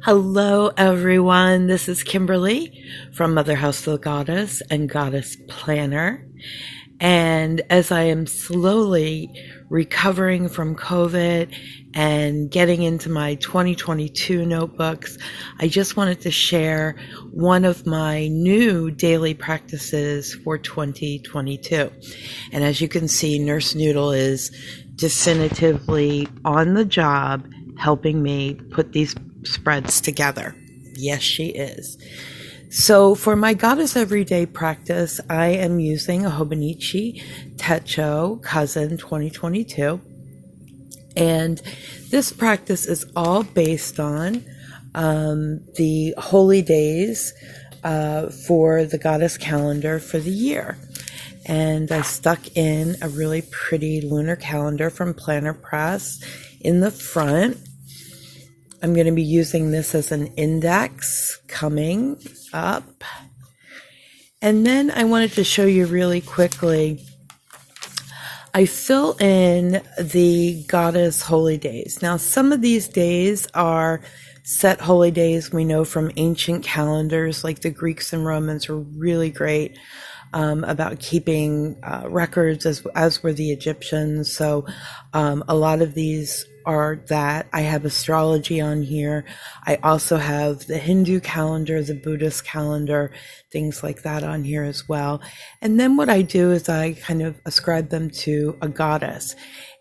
Hello, everyone. This is Kimberly from MotherHouse the Goddess and Goddess Planner. And as I am slowly recovering from COVID and getting into my 2022 notebooks, I just wanted to share one of my new daily practices for 2022. And as you can see, Nurse Noodle is definitively on the job helping me put these spreads together. Yes, she is. So for my Goddess Everyday practice, I am using a Hobonichi Techo Cousin 2022. And this practice is all based on the holy days for the Goddess calendar for the year. And I stuck in a really pretty lunar calendar from Planner Press in the front. I'm going to be using this as an index coming up. And then I wanted to show you really quickly, I fill in the goddess holy days. Now, some of these days are set holy days we know from ancient calendars, like the Greeks and Romans were really great about keeping records, as were the Egyptians. So a lot of these are that. I have astrology on here. I also have the Hindu calendar, the Buddhist calendar, things like that on here as well. And then what I do is I kind of ascribe them to a goddess.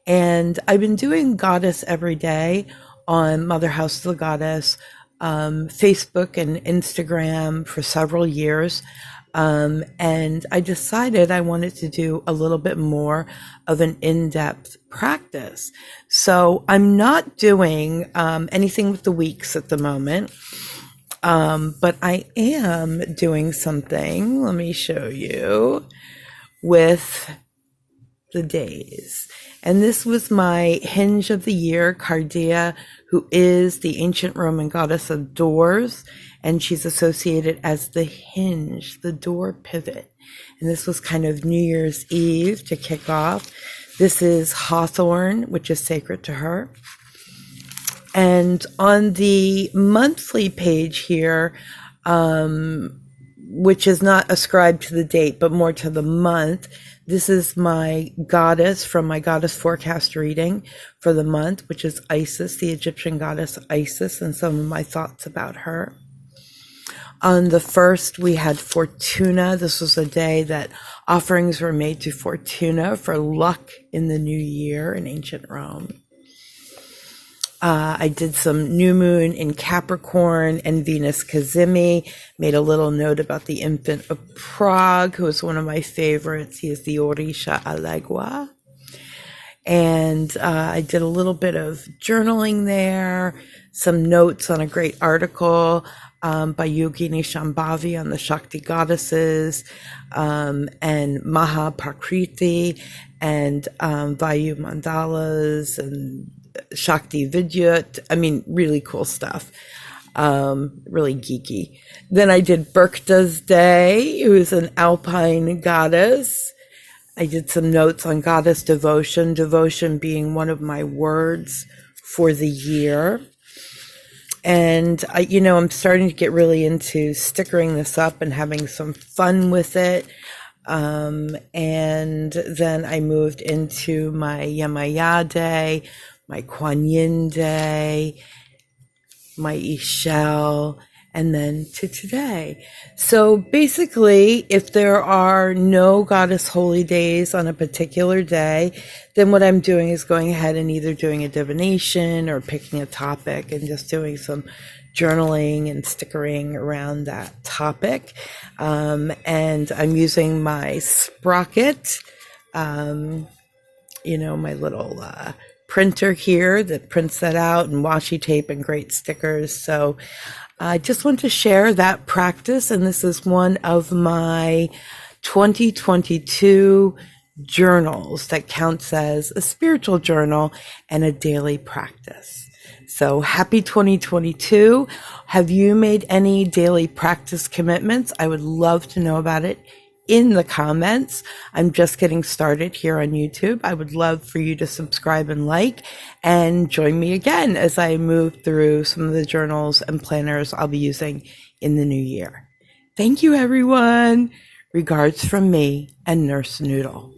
And I've been doing Goddess every day on MotherHouse the Goddess, Facebook and Instagram for several years. And I decided I wanted to do a little bit more of an in-depth practice. So I'm not doing anything with the weeks at the moment, but I am doing something, let me show you, with the days. And this was my hinge of the year, Cardia, who is the ancient Roman goddess of doors, and she's associated as the hinge, the door pivot. And this was kind of New Year's Eve to kick off. This is Hawthorn, which is sacred to her. And on the monthly page here, which is not ascribed to the date, but more to the month, this is my goddess from my goddess forecast reading for the month, which is Isis, the Egyptian goddess Isis, and some of my thoughts about her. On the first, we had Fortuna. This was a day that offerings were made to Fortuna for luck in the new year in ancient Rome. I did some new moon in Capricorn and Venus Cazimi, made a little note about the infant of Prague, who is one of my favorites. He is the Orisha Allegua. And I did a little bit of journaling there, some notes on a great article by Yogini Shambhavi on the Shakti goddesses, and Maha Prakriti, and Vayu Mandalas, and Shakti Vidyut. I mean, really cool stuff. Really geeky. Then I did Berkta's Day, who is an alpine goddess. I did some notes on goddess devotion, devotion being one of my words for the year. And I'm starting to get really into stickering this up and having some fun with it. And then I moved into my Yemaya Day, my Kuan Yin Day, my Ishel, and then to today. So basically, if there are no goddess holy days on a particular day, then what I'm doing is going ahead and either doing a divination or picking a topic and just doing some journaling and stickering around that topic. And I'm using my sprocket, my little printer here that prints that out, and washi tape and great stickers. So I just want to share that practice, and this is one of my 2022 journals that counts as a spiritual journal and a daily practice. So happy 2022. Have you made any daily practice commitments? I would love to know about it in the comments. I'm just getting started here on YouTube. I would love for you to subscribe and like, and join me again as I move through some of the journals and planners I'll be using in the new year. Thank you, everyone. Regards from me and Nurse Noodle.